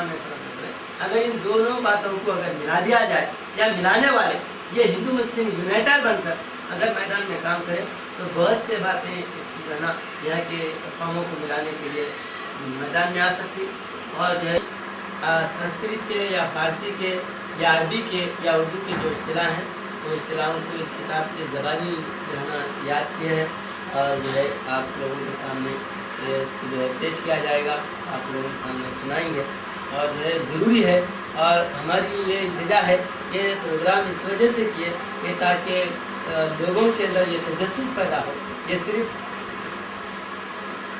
मुसलमान नहीं समझ सकते। अगर इन दोनों बातों को अगर मिला दिया जाए या मिलाने वाले ये हिंदू मुस्लिम यूनाइटेड बनकर अगर मैदान में काम करें तो बहुत से बातें इसकी जो है ना यहाँ के कौमों को मिलाने के लिए मैदान में आ सकती। और जो है संस्कृत के या फारसी के या अरबी के या उर्दू के जो इस्तिलाह हैं वो इस्तिलाहों को इस किताब के ज़बानी जो है ना याद किए हैं और जो है आप लोगों के सामने इसको जो है पेश किया जाएगा, आप लोगों के सामने सुनाएंगे। और जो है ज़रूरी है और हमारी ये इल्तिजा है कि प्रोग्राम इस वजह से किए कि ताकि लोगों के अंदर ये तजस्सुस पैदा हो। ये सिर्फ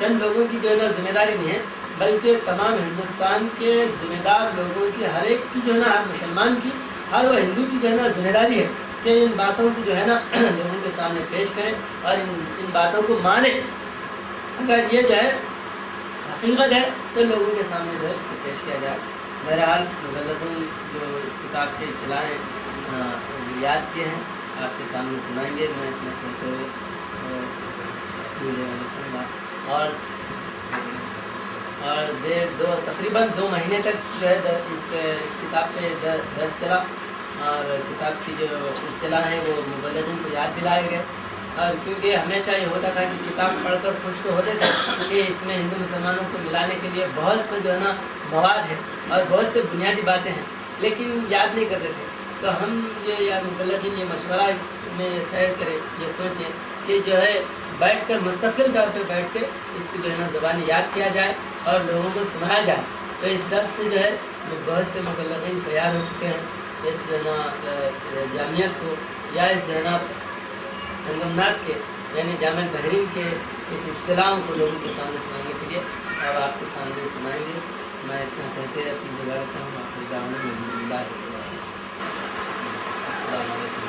चंद लोगों की जो है ना जिम्मेदारी नहीं है बल्कि तमाम हिंदुस्तान के ज़िम्मेदार लोगों की, हर एक की जो है ना, हर मुसलमान की, हर वो हिंदू की जो है ना जिम्मेदारी है कि इन बातों को जो है ना लोगों के सामने पेश करें और इन बातों को माने। अगर ये जो है हकीकत है तो लोगों के सामने जो है इसको पेश किया जाए। बहरहाल मुबल्लिगीन जो इस किताब के इस्तिलाहें याद किए हैं आपके सामने सुनाएंगे। मैं इतना कहते हुए और तकरीबन 2 महीने तक जो है इस किताब पे दर्स चला और किताब की जो इस्तिलाह है वो मुबल्लिगीन को याद दिलाए गए। और क्योंकि हमेशा ये होता था कि किताब पढ़कर खुश तो होते थे कि इसमें हिंदू मुसलमानों को मिलाने के लिए बहुत से जो है ना मवाद है और बहुत से बुनियादी बातें हैं, लेकिन याद नहीं करते थे। तो हम ये या मुबल्लिगीन ये मशवरा में तय करें, ये सोचें कि जो है बैठकर मुस्तकिल तौर पे बैठ के इसकी जो है ना ज़बानी याद किया जाए और लोगों को सुनाया जाए। तो इस दर्द से जो है बहुत से मुबल्लिगीन तैयार हो चुके हैं इस जो है ना जामियत को या इस जो है ना संगमनाथ के यानी जामिया बहरीन के इस इस्तिलाहों को लोगों के सामने सुनाने के लिए अब आपके सामने सुनाएंगे। मैं इतना कहते अपनी जगह रहता हूँ। आपको जाने में अस्सलाम वालेकुम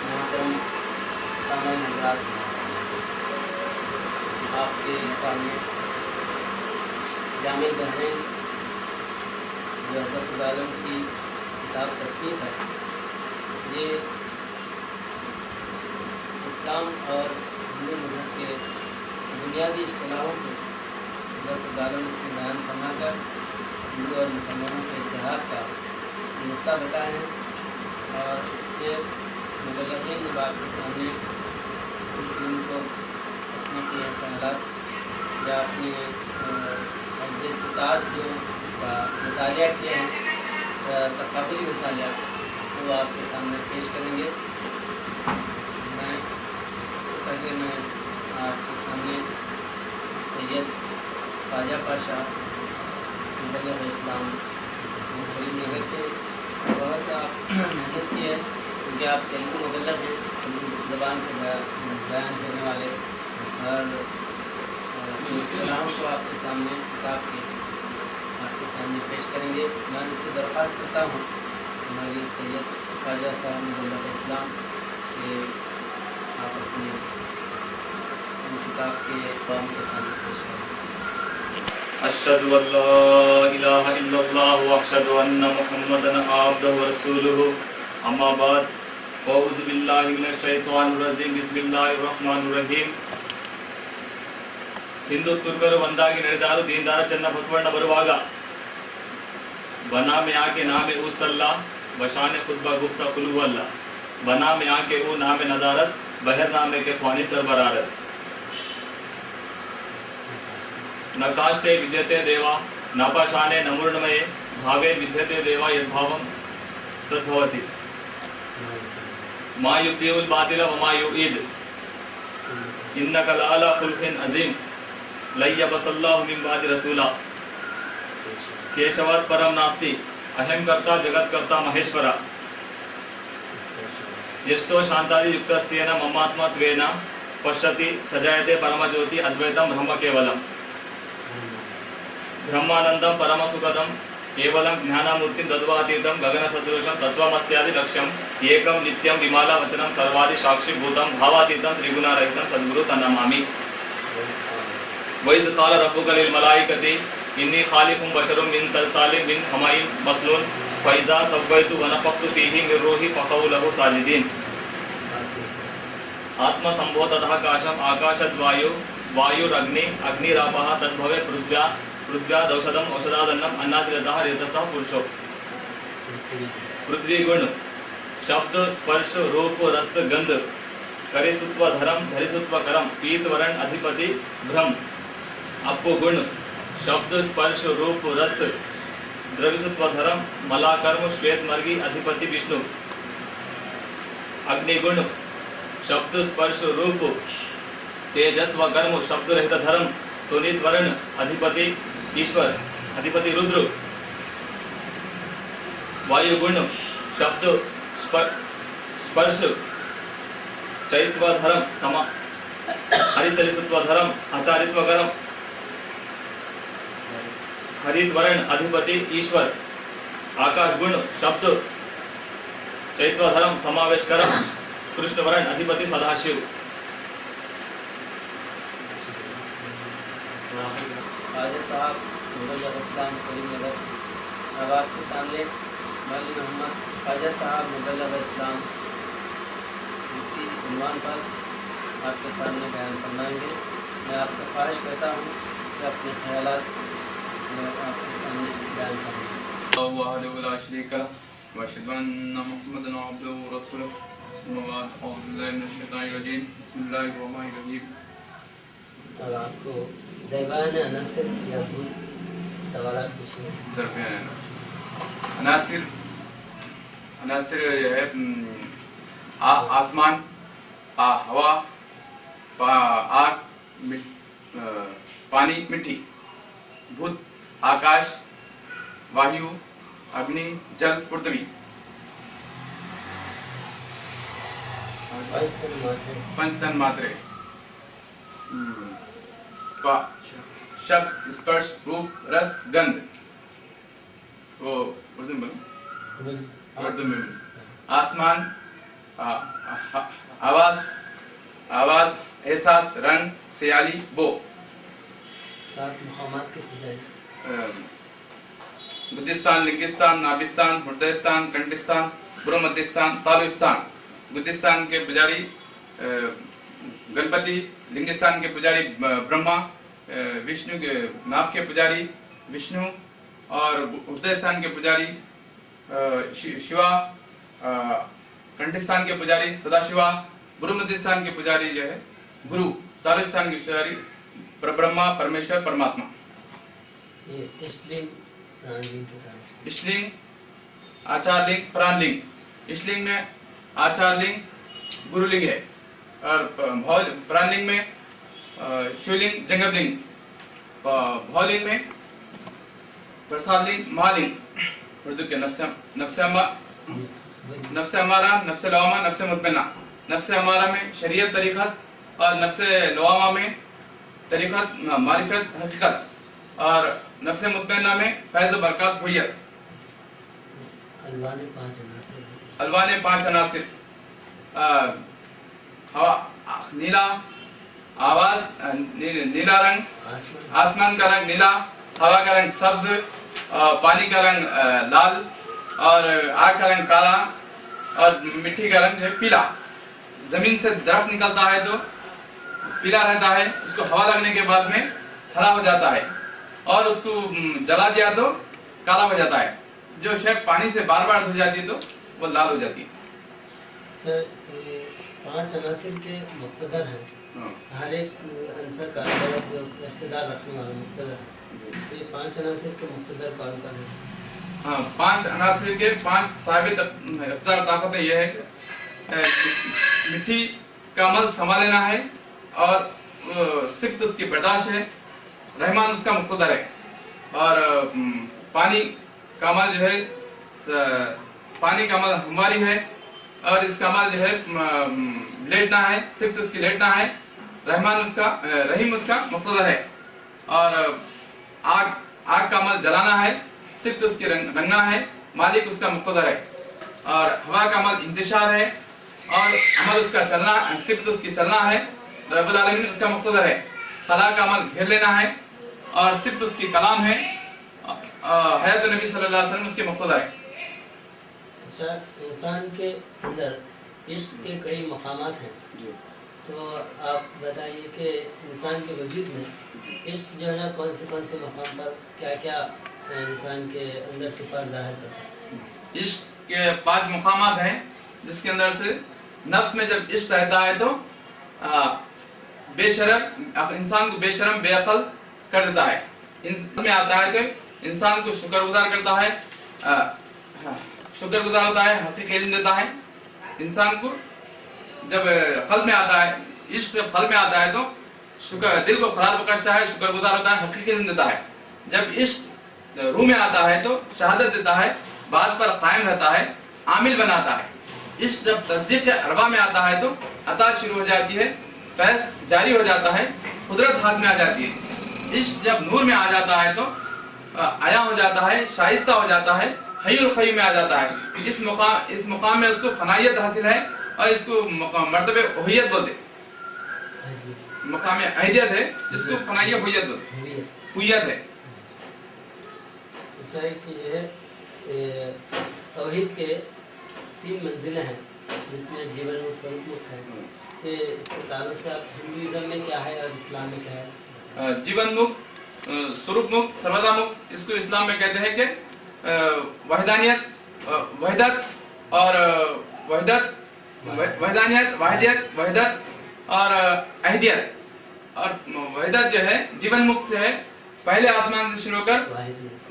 मोहतरम सामईन हज़रात, आपके सामने जामिया बहरीन जो हज़रत आलम की किताब तस्नीफ़ है, ये इस्लाम और हिंदू मज़हब के बुनियादी इस्तिलाहों को हज़रत आलम इसमें बयान फरमा कर हिंदू और मुसलमानों के इत्तेहाद का नुक्ता बताए हैं। और इसके मुबल्लिगीन जब आपके सामने इस दिन को अपने ख्यालात या अपनी हज़ब इस्तिताअत जो इसका मुतालिया किए हैं, तक़ाबुली मुतालिया, वो आपके सामने पेश करेंगे। मैं सबसे पहले मैं आपके सामने सैयद ख्वाजा पाशा मुबल्लिग़ इस्लाम नगर से बहुत आप मेहनत की है, क्योंकि आप तेलुगु मुबल्लिग़ हैं, ज़बान को बयान करने वाले, और इस्लाम को आपके सामने किताब के आपके सामने पेश करेंगे। मैं इससे दरख्वास्त करता हूँ हमारी सैयद ख्वाजा साहब मुबल्लिग़ इस्लाम के आप अपने किताब के कौम के सामने पेश करें। अशहदु अल्ला इलाहा इल्लल्लाह व अशहदु अन्ना मुहम्मदन अब्दुहु व रसूलुहु, अम्मा बाद, फ़अऊज़ु बिल्लाहि मिनश शैतानिर रजीम, बिस्मिल्लाहिर रहमानिर रहीम। ಹಿಂದುತ್ತುರ್ಗರು ಒಂದಾಗಿ ನಡೆದಾರು ದೀನದಾರ ಚನ್ನ ಬಸವಣ್ಣ ಬರುವಾಗ ಬನಾ में आके नामे उस्तल्ला बशाने खुतबा गुफ्ता कुलुवल्ला, बना में आके वो नामे नदारत बहर नामे के फ़ानी सरबरारत, नकाशते विद्यते देवा नापाशाने नमूर्णमये भावे विद्यते देवा यद्भावं तद्भवति, मा युद्धिउल बातिल व मा युईद, इन्नक लअला खुल्क़िन अज़ीम, लय्यबसल्लाहु मिन बादि रसूला, केशवात् परम नास्ति, अहम कर्ता जगत कर्ता महेश्वरा, यस्तो शांतादि युक्तस्येन ममात्मत्वेन पश्यति सजायते परमज्योति अद्वैतं ब्रह्म केवलम्, ब्रह्मानंदम परम सुखदम केवलम ज्ञानमूर्तिं तद्वातीतं गगनसदृशं तत्त्वमस्यादि लक्ष्यं एकं नित्यं विमाला वचनं सर्वादि साक्षी भूतं भावातीतं त्रिगुणारहितं सद्गुरु तन्नमामि। वइज़ क़ाल रब्बुक लिल मलाइकति इन्नी खालिक़ुम बशरुम मिन सलसालिम मिन हमाइन मसलून फ़इज़ा सव्वयतु व नफ़ख़्तु फ़ीहि मिन रूही फ़क़ऊ लहु साजिदीन। आत्मसंभूततः काशम आकाशद्वायु वायुरग्नि अग्निरापः तद्भवे पृथ्व्या पृथ्व्याद औषधम औषधादन्नम अन्नाद्रतः रेतसः पुरुषो। पृथ्वी गुण शब्द स्पर्श रूप रस गंध करेसुत्व धरम धरिसुत्व करम पीत वरण अधिपति भ्रम। अप्पु गुण शब्द स्पर्श रूप रस द्रविसुत्व धरम मला कर्म श्वेत मर्गी अधिपति विष्णु। अग्निगुण शब्द स्पर्श रूप तेजत्व कर्म शब्द रहित धर्म सोनित वर्ण अधिपति ईश्वर अधिपति रुद्र। वायु गुण शब्द स्पर्श चैत्व धर्म समा हरिचरित्व धर्म आचारित्व कर्म हरित वर्ण अधिपति ईश्वर। आकाश गुण शब्द चैत्व धर्म समावेश कर्म कृष्ण वर्ण अधिपति सदाशिव। ख्वाजा साहब मुबल्लिग़ इस्लाम करीम नगर। अब आपके सामने मौलवी मोहम्मद ख्वाजा साहब मुबल्लिग़ इस्लाम इसी उन्वान पर आपके सामने बयान फरमाएंगे। मैं आपसे ख्वाहिश करता हूँ कि अपने ख्यालात आपके सामने बयान फरमाएं। وأشهد أن محمدا عبده ورسوله أما بعد أعوذ بالله من الشيطان الرجيم بسم الله الرحمن الرحيم. अब आपको दरबान अनासिर या भी सवाल पूछेंगे। दरबान अनासिर अनासिर है आसमान हवा आग पानी मिट्टी भूत आकाश वायु अग्नि जल पृथ्वी। पंच तन मात्रे शब्द स्पर्श रूप रस गंध। वो उर्दू में आसमान आवाज आवाज एहसास रंग सियाली बो। सात मुकामात के पुजारी बुद्धिस्तान लिंगिस्तान नाभिस्तान हृदयस्तान कंठस्तान ब्रह्मध्यस्थान तालुस्तान। बुद्धिस्तान के पुजारी गणपति, लिंगिस्तान के पुजारी ब्रह्मा, विष्णु के नाभ के पुजारी विष्णु और हृदयस्थान के पुजारी शिवा, कंठस्थान के पुजारी सदाशिवा, ब्रह्मध्यस्थान के पुजारी जो है गुरु, तालुस्तान के पुजारी ब्रह्मा परमेश्वर परमात्मा। इष्टलिंग आचार लिंग प्राण लिंग। इष्टलिंग में आचार लिंग गुरुलिंग है और प्राण लिंग में शिवलिंग जंगम लिंग। भौलिंग में प्रसाद लिंग महालिंग। उर्दू के नफ्स हमारा नफ्स लवामा नफ्स मुतमन्ना। नफ्स हमारा में शरीयत तरीक़त और नफ्स लवामा में तरीक़त मारिफत हकीकत और नफ्स मुतमन्ना में फैज़ बरकत हुर्रियत। अलवाने पांच अनासिर हवा नीला आवाज नीला रंग, आसमान का रंग नीला, हवा का रंग सब्ज, पानी का रंग लाल और आग का रंग काला और मिट्टी का रंग है पीला। जमीन से दरख्त निकलता है तो पीला रहता है, उसको हवा लगने के बाद में हरा हो जाता है और उसको जला दिया तो काला हो जाता है। जो शय पानी से बार बार धो जाती है तो वो लाल हो जाती है। पांच अनासिर के मुक्तदर हैं, हर एक अंसर का अलग जो इख्तिदार रखने वाला मुक्तदर। तो ये पांच अनासिर के मुक्तदर कौन कौन है? हाँ, पांच अनासिर के पांच साहिब इख्तिदार ताकतें यह है कि मिट्टी का अमल संभाल लेना है और सिर्फ उसकी बर्दाश्त है, रहमान उसका मुक्तदर है। और पानी का अमल जो है पानी का अमल हमारी है और इसका अमल जो है लेटना है, सिर्फ उसकी लेटना है, रहमान उसका रहीम उसका मुक्तदर है। और आग का अमल जलाना है, सिर्फ उसकी रंगना है, मालिक उसका मुक्तदर है। और हवा का अमल इंतशार है और अमल उसका चलना, सिर्फ उसकी चलना है, रब्बुल आलमीन उसका मुक्तदर है। खला का अमल घेर लेना है और सिर्फ उसकी कलाम है, हयात नबी सल्लल्लाहु अलैहि वसल्लम उसके मुक्तदर है। अच्छा, इंसान के अंदर इश्क के कई मकामात हैं, تو آپ بتائیے کہ انسان کے وجود میں عشق جو ہے نا کون سے مقام پر کیا کیا انسان کے اندر صفات ظاہر کرتا ہے؟ عشق کے 5 مقامات ہیں جس کے اندر سے نفس میں جب عشق رہتا ہے تو بے شرم انسان کو بے شرم بے عقل کر دیتا ہے. انسان میں آتا ہے تو انسان کو شکر گزار کرتا ہے، شکر گزار ہوتا ہے، حقیقی علم دیتا ہے. انسان کو جب قلب میں آتا ہے، عشق جب قلب میں آتا ہے تو شکر دل کو خراب بخشتا ہے، شکر گزار ہوتا ہے، حقیقی علم دیتا ہے. جب عشق روح میں آتا ہے تو شہادت دیتا ہے، بات پر قائم رہتا ہے، عامل بناتا ہے. عشق جب تصدیق اربا میں آتا ہے تو عطا شروع ہو جاتی ہے، فیض جاری ہو جاتا ہے، قدرت ہاتھ میں آ جاتی ہے. عشق جب نور میں آ جاتا ہے تو عیا ہو جاتا ہے، شائستہ ہو جاتا ہے، حی القیوم میں آ جاتا ہے. اس مقام میں اس کو فنائیت حاصل ہے اور اس کو مرتبہ احیت بولتے، مقام احیت ہے جس کو فنائیت احیت بولتے، ہویت ہے. اچھا ہے کہ جو ہے توحید کے 3 منزلیں ہیں جس میں جیون و سروپ مکھ ہے، کہ اس کے تعلق سے آپ ہندوازم میں کیا ہے اور اسلام میں کیا ہے؟ جیون مکھ، سوروپ مکھ، سرودا مکھ. اس کو اسلام میں کہتے ہیں کہ وحدانیت، وحدت اور وحدانیت، واحدیت، وحدت اور احدیت. اور وحدت جو ہے جیون مکھ سے ہے، پہلے آسمان سے شروع ہو کر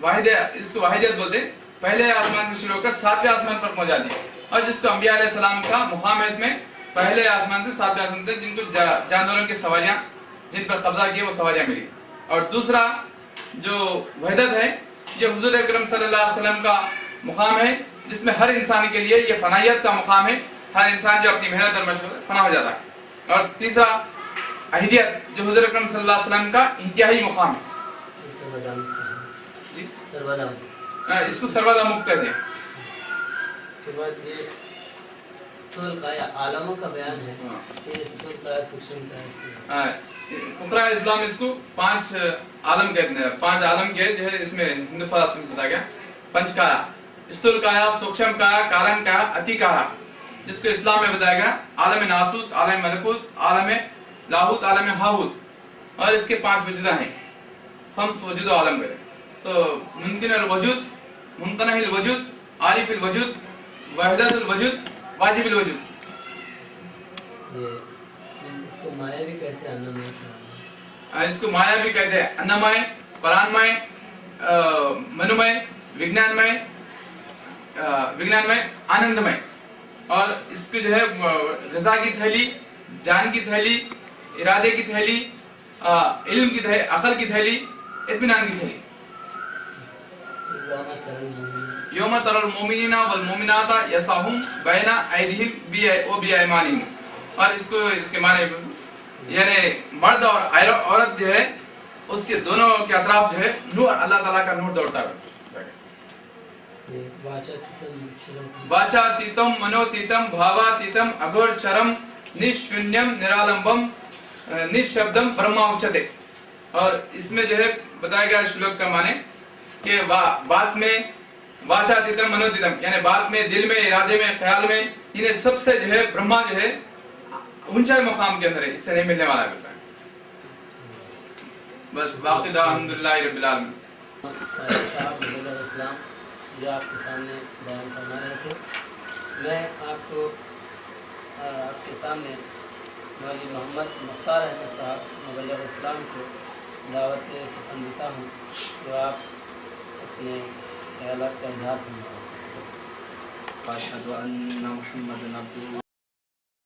واحد، اس کو واحدیت بولتے، پہلے آسمان سے شروع ہو کر 7ویں آسمان پر پہنچ جاتی ہے. اور جس کو انبیاء علیہ السلام کا مقام ہے، اس میں پہلے آسمان سے 7ویں آسمان تک جن کو جانوروں کی سواریاں جن پر قبضہ کیے وہ سواریاں ملی. اور دوسرا جو وحدت ہے یہ حضور اکرم صلی اللہ علیہ وسلم کا مقام ہے، جس میں ہر انسان کے لیے یہ فنائیت کا مقام ہے، ہر انسان جو اپنی محنت اور مشقت فنا ہو جاتا ہے. اور تیسرا احدیت جو حضور اکرم صلی اللہ علیہ وسلم کا انتہائی مقام ہے. جی اس کو سرودا مکھ کہتے ہیں. عالموں کا بیان ہے کہ فقراء اسلام اس کو 5 عالم کہتے ہیں. 5 عالم کے جو ہے اس میں ہندو فلسفے میں بتایا گیا. پنچ کایا، استول کایا، سوکشم کایا، کارن کایا، اتی کایا، جس کو اسلام میں بتایا گیا عالم ناسوت، عالم ملکوت، عالم لاہوت، عالم ہاہوت. اور اس کے 5 وجودہ ہیں، 5 وجود و عالم کرے. تو ممکن الوجود، ممتنع الوجود، عارف الوجود، وحدت الوجود، واجب الوجود. اس کو مایا بھی کہتے ہیں، اس کو مایا بھی کہتے ہیں، انمائے، پرانمائے، منومائے، وگنانمائے، آنندمائے. اور اس کو جو ہے غذا کی تھیلی، جان کی تھیلی، ارادے کی تھیلی، علم کی تھیلی، عقل کی تھیلی، اطمینان کی تھیلی. یوم تر المؤمنین والمؤمنات یسعون بین ایدیہم و بایمانہم. اور اس کے معنی یعنی مرد اور عورت جو ہے اس کے دونوں کے اطراف جو ہے نور، اللہ تعالیٰ کا نور دوڑتا ہے. واچا تیتم منو تیتم بھاوا تیتم اگور چرم نشونیم نرالمبم نشبدم برہما اچتے. اور اس میں جو ہے بتایا گیا شلوک کا معنی کہ بات میں واچا تیتم منو تیتم یعنی بات میں، دل میں، ارادے میں، خیال میں، انہیں سب سے جو ہے برہما جو ہے اونچے مقام کے اندر ہے، اس سے نہیں ملنے والا ہوتا ہے. بس باقی دعا الحمدللہ رب العالمین. صاحب علیہ السلام جو آپ کے سامنے بیان فرما رہے تھے، میں آپ کو آپ کے سامنے مولوی محمد مختار احمد صاحب علیہ السلام کو دعوت سخن دیتا ہوں جو آپ اپنے خیالات کا اظہار فرمائیں. اشہد ان محمد عبدہ